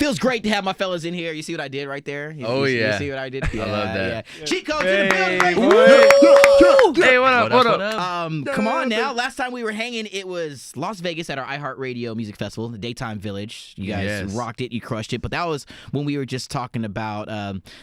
Feels great to have my fellas in here. You see what I did right there? You see what I did? Yeah, I love that. Yeah. Cheat codes in the building right Hey, here. what up? Come on now. Last time we were hanging, it was Las Vegas at our iHeartRadio Music Festival, the Daytime Village. You guys rocked it. You crushed it. But that was when we were just talking about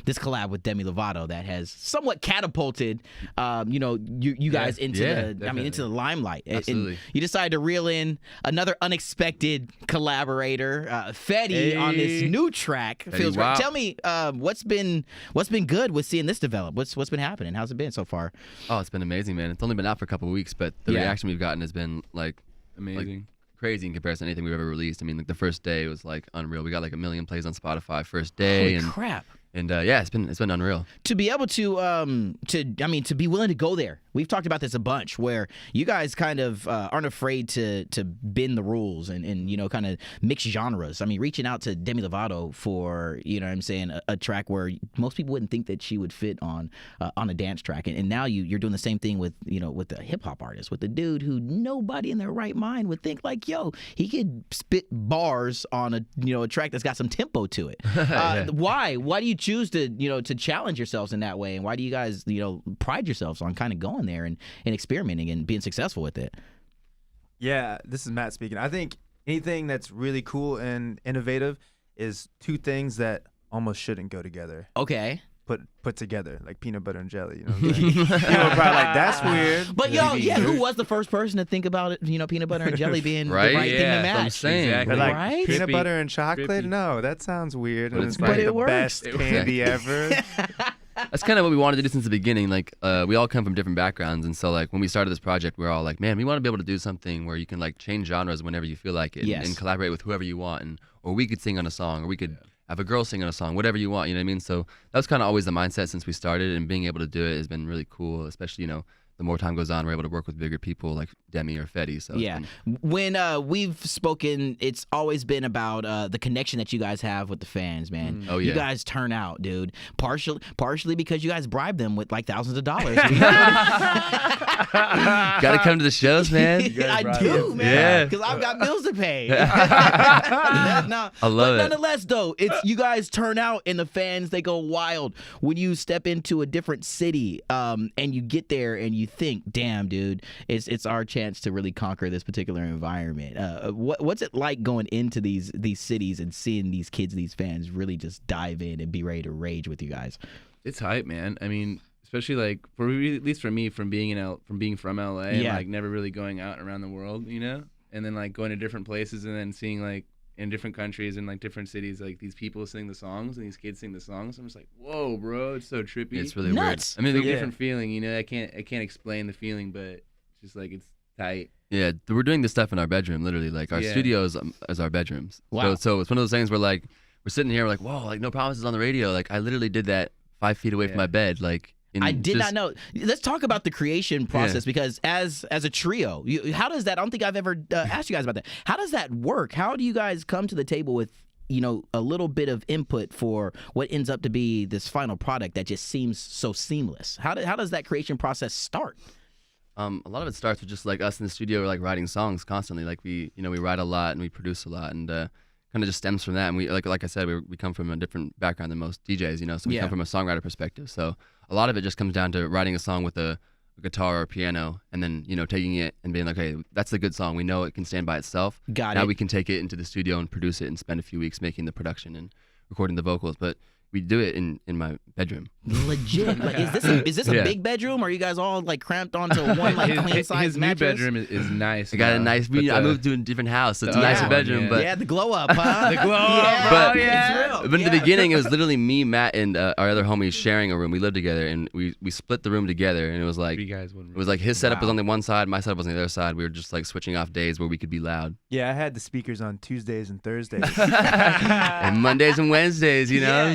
this collab with Demi Lovato that has somewhat catapulted, you guys into the limelight. Absolutely. And you decided to reel in another unexpected collaborator, Fetty, on this new track. Feels right. Tell me, what's been good with seeing this develop? What's been happening? How's it been so far? Oh, it's been amazing, man. It's only been out for a couple of weeks, but the reaction we've gotten has been like amazing, crazy in comparison to anything we've ever released. I mean, like the first day was like unreal. We got like 1 million plays on Spotify first day. Holy crap! And it's been unreal. To be able to be willing to go there. We've talked about this a bunch, where you guys kind of aren't afraid to bend the rules and kind of mix genres. I mean, reaching out to Demi Lovato for a track where most people wouldn't think that she would fit on a dance track, and now you're doing the same thing with the hip hop artist, with the dude who nobody in their right mind would think like, yo, he could spit bars on a track that's got some tempo to it. Why do you choose to challenge yourselves in that way, and why do you guys pride yourselves on kind of going there and experimenting and being successful with it? Yeah, this is Matt speaking. I think anything that's really cool and innovative is two things that almost shouldn't go together. Okay. Put together, like peanut butter and jelly. You know what I'm saying? People are probably like, that's weird. But who was the first person to think about it? Peanut butter and jelly being the right thing to match. I'm saying. Exactly. Like, right? Peanut butter and chocolate? No, that sounds weird. But And it's it's like great. the But it works. best candy ever. That's kind of what we wanted to do since the beginning. Like, we all come from different backgrounds, and so like when we started this project, we were all like, man, we want to be able to do something where you can like change genres whenever you feel like it, and collaborate with whoever you want, or we could sing on a song, or we could have a girl sing on a song, whatever you want. You know what I mean? So that was kind of always the mindset since we started, and being able to do it has been really cool. Especially the more time goes on, we're able to work with bigger people like Demi or Fetty. So when we've spoken, it's always been about the connection that you guys have with the fans, man. Oh yeah, you guys turn out, dude. Partially because you guys bribe them with like thousands of dollars. Gotta come to the shows, man. I do, man. Because I've got bills to pay. I love it. Nonetheless, though, it's you guys turn out, and the fans, they go wild when you step into a different city, and you get there and you think, damn, dude, it's our chance to really conquer this particular environment. What's it like going into these cities and seeing these kids, these fans, really just dive in and be ready to rage with you guys? It's hype, man. I mean, especially like at least for me, from being from LA, and like never really going out around the world, and then like going to different places and then seeing like in different countries and like different cities, like these people sing the songs and these kids sing the songs. I'm just like, whoa, bro, it's so trippy. It's really nuts. Weird. I mean, it's a different feeling, I can't explain the feeling, but it's just like it's tight. Yeah, we're doing this stuff in our bedroom, literally. Like our studio is our bedrooms. Wow. So it's one of those things where like we're sitting here, we're like, whoa, like No Promises on the radio. Like I literally did that 5 feet away from my bed. Like I did not know. Let's talk about the creation process because as a trio, how does that? I don't think I've ever asked you guys about that. How does that work? How do you guys come to the table with a little bit of input for what ends up to be this final product that just seems so seamless? How does that creation process start? A lot of it starts with just like us in the studio, like writing songs constantly. Like we write a lot and we produce a lot, and kind of just stems from that. And we like I said, we come from a different background than most DJs, so we come from a songwriter perspective. So a lot of it just comes down to writing a song with a guitar or a piano, and then taking it and being like, hey, that's a good song. We know it can stand by itself. Now we can take it into the studio and produce it and spend a few weeks making the production and recording the vocals. But we do it in my bedroom. Legit. Like, is this a big bedroom? Or are you guys all like cramped onto one like queen size his mattress? New bedroom is nice. I got a nice. I moved to a different house, so it's a nicer bedroom. But the glow up, huh? The glow up. But, it's real. But in the beginning, it was literally me, Matt, and our other homies sharing a room. We lived together, and we split the room together. And it was like his setup was on the one side, my setup was on the other side. We were just like switching off days where we could be loud. Yeah, I had the speakers on Tuesdays and Thursdays. And Mondays and Wednesdays,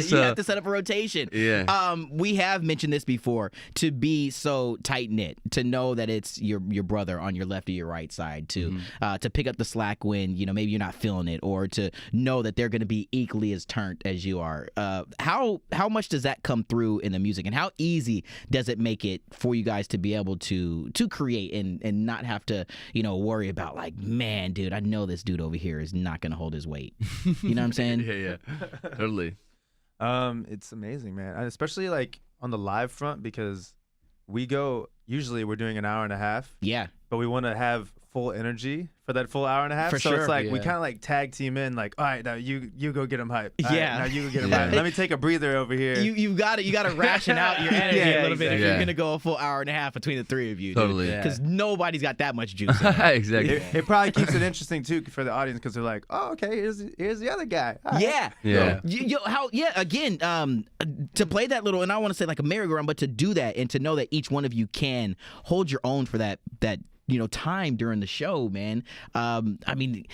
so have to set up a rotation. Yeah. We have mentioned this before. To be so tight knit, to know that it's your brother on your left or your right side, to pick up the slack when maybe you're not feeling it, or to know that they're going to be equally as turned as you are. How much does that come through in the music, and how easy does it make it for you guys to be able to create and not have to worry about like, man, dude, I know this dude over here is not going to hold his weight. You know what I'm saying? Yeah, totally. It's amazing, man. Especially like on the live front, because usually we're doing an hour and a half. Yeah. But we want to have full energy for that full hour and a half. For so sure. it's like we Yeah. kind of like tag team in, like, all right, now you go get him hype. All right, Yeah. now you go get him hype. Let me take a breather over here. You got to ration out your energy Yeah, a little bit if exactly. you're Yeah. going to go a full hour and a half between the three of you. Totally. Yeah. Because nobody's got that much juice. In there. Exactly. It probably keeps it interesting too for the audience, because they're like, oh, okay, here's the other guy. All right. Yeah. Yeah. Again, to play that little, and I want to say like a merry-go-round, but to do that and to know that each one of you can hold your own for that time during the show, man. I mean,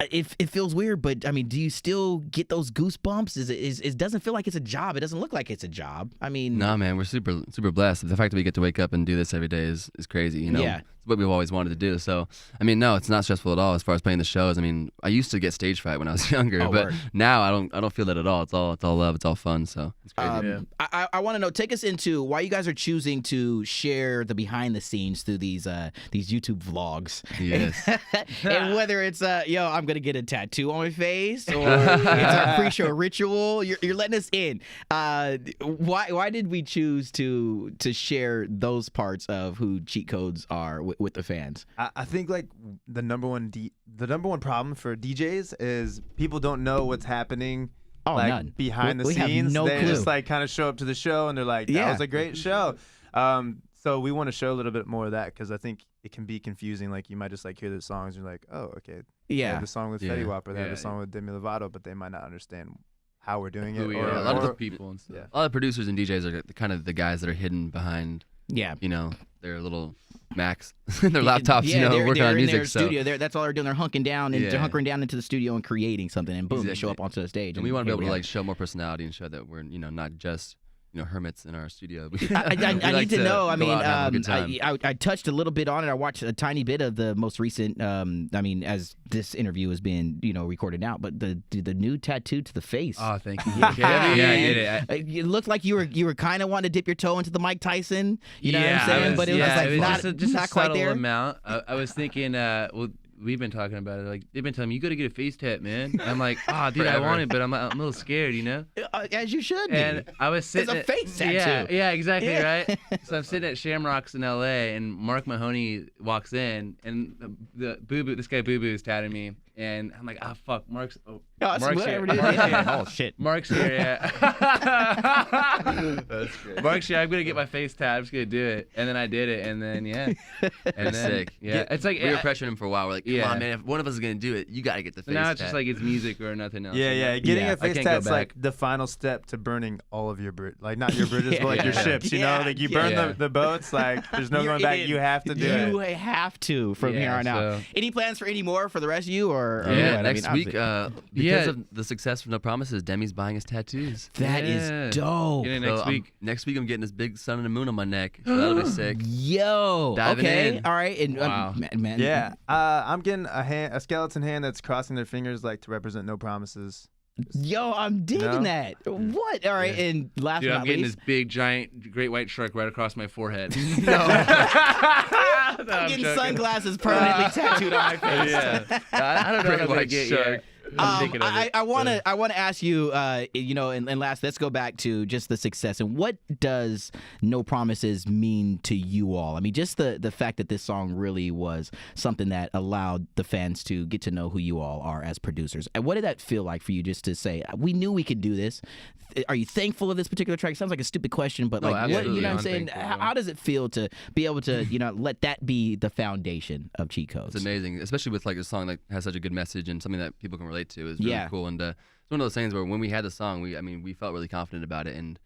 it feels weird, but I mean, do you still get those goosebumps? It doesn't feel like it's a job. It doesn't look like it's a job. I mean, No, man, we're super blessed. The fact that we get to wake up and do this every day is crazy. Yeah. It's what we've always wanted to do. So, I mean, no, it's not stressful at all as far as playing the shows. I mean, I used to get stage fright when I was younger, Oh, but word. now I don't feel that at all. It's all love. It's all fun. So it's crazy. I want to know. Take us into why you guys are choosing to share the behind the scenes through these YouTube vlogs. Yes. And whether it's I'm gonna get a tattoo on my face, or it's our pre-show ritual, you're letting us in. Why did we choose to share those parts of who cheat codes are with the fans? I think like the number one problem for DJs is people don't know what's happening. Oh, like none. behind the We have scenes. no They clue. just like kind of show up to the show and they're like, that Yeah. was a great show. So we want to show a little bit more of that, because I think it can be confusing. Like you might just like hear the songs and you're like, oh, okay. They Yeah. have the song with Yeah. Fetty Wap, or they have Yeah. the song with Demi Lovato, but they might not understand how we're doing Who it. we or, are, a lot of or the people and stuff. yeah. A lot of producers and DJs are kind of the guys that are hidden behind, Yeah. their little Macs, their laptops, Yeah, they're working on in music. their So, studio. That's all they're doing. They're hunking down and they're Yeah. hunkering down into the studio and creating something, and boom, they show up Exactly. onto the stage. and we want to be here able we to are. like show more personality and show that we're not just hermits in our studio. I We like need to know. I go mean, out and have a good time. I touched a little bit on it. I watched a tiny bit of the most recent. I mean, as this interview is being recorded now, but the new tattoo to the face. Oh, thank you. Yeah, Yeah, I did it. It looked like you were kind of wanting to dip your toe into the Mike Tyson. You know what I'm I saying? But it was like not just not a quite subtle there. amount. I was thinking, well, we've been talking about it. Like they've been telling me, you got to get a face tat, man. I'm like, dude, I Forever. want it, but I'm a little scared, As you should be. And I was sitting. It's a face tattoo. Yeah, exactly, Yeah. right. So I'm sitting at Shamrocks in L.A. and Mark Mahoney walks in, and this guy Boo Boo is tatting me, and I'm like, fuck, Mark's Mark's here. here. Mark's here. Oh shit. Mark's here, yeah. That's great. Mark's here. I'm gonna get my face tat. I'm just gonna do it, and then I did it, and then and That's then sick. yeah, it's like We were pressuring him for a while. We're like, come Yeah. on, man, if one of us is gonna do it, you gotta get the face now it's tat. just like it's music or nothing else. Yeah. Getting Yeah, a face can't go tat's back. like the final step to burning all of your like not your bridges, but like your Yeah. ships. You Yeah. know, like you burn Yeah. the boats. Like there's no You're going back. in. You have to do You it. have to from Yeah, here on out. so- Any plans for any more for the rest of you, or yeah, what? I next mean, week, obviously- because Yeah. of the success of No Promises, Demi's buying his tattoos. that is Yeah. dope. Get it So next week. next week I'm getting this big sun and the moon on my neck. So that'll be sick. Yo, Diving okay, in. all right, and Wow. man, Yeah, I'm getting a skeleton hand that's crossing their fingers like to represent no promises. Yo, I'm digging know? that. What? All right, and last Dude, but I'm not getting least, this big, giant, great white shark right across my forehead. no, I'm I'm getting joking. sunglasses permanently tattooed on my face. Yeah. I don't know Great what I'm gonna white get shark. yet. I'm thinking of it. I want to ask you, and last, let's go back to just the success and what does No Promises mean to you all? I mean, just the fact that this song really was something that allowed the fans to get to know who you all are as producers. And what did that feel like for you, just to say, we knew we could do this? Are you thankful of this particular track? Sounds like a stupid question, but No, like, what, absolutely. you know what I'm I'm saying? thankful, How does it feel to be able to, let that be the foundation of Cheat Codes? It's amazing, especially with like a song that has such a good message and something that people can relate to is really Yeah. cool. And it's one of those things where when we had the song, we felt really confident about it, and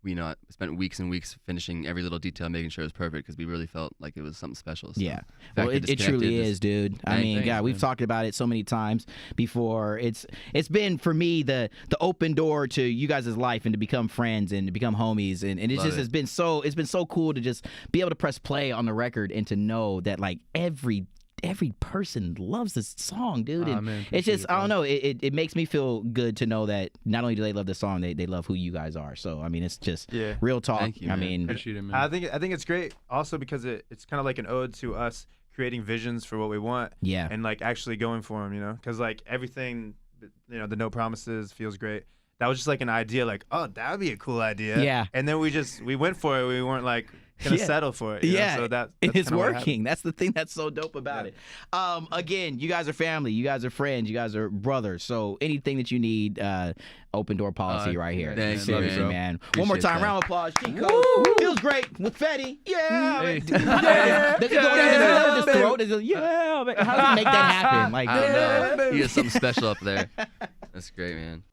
we spent weeks and weeks finishing every little detail, making sure it was perfect because we really felt like it was something special. So Yeah, the well, fact that it truly disconnected is, dude. I mean, thanks, we've man. talked about it so many times before. It's been for me the open door to you guys' life and to become friends and to become homies, and it Love just it. has been so cool to just be able to press play on the record and to know that like every person loves this song, dude. Aw, And man, it's appreciate just it, I don't bro. know. It makes me feel good to know that not only do they love the song, they love who you guys are. So I mean, it's just Yeah. real talk. Thank you, I man. mean, Appreciate it, man. I think it's great also because it's kind of like an ode to us creating visions for what we want. yeah. And like actually going for them, you know, because like everything, you know, the no promises feels great. That was just like an idea, like, oh, that would be a cool idea. Yeah. And then we went for it. We weren't like gonna Yeah. settle for it. You know? So that's it's kinda what happened. working. That's the thing that's so dope about it. Again, you guys are family. You guys are friends. You guys are brothers. So anything that you need, open door policy right here. thanks, Seriously, man. man. One more Appreciate time, that. round of applause. G-Code. Feels great with Fetty. Yeah. Hey. Does it go down his throat? Does it- yeah. How do you make that happen? Like, I don't know. He has something special up there. That's great, man.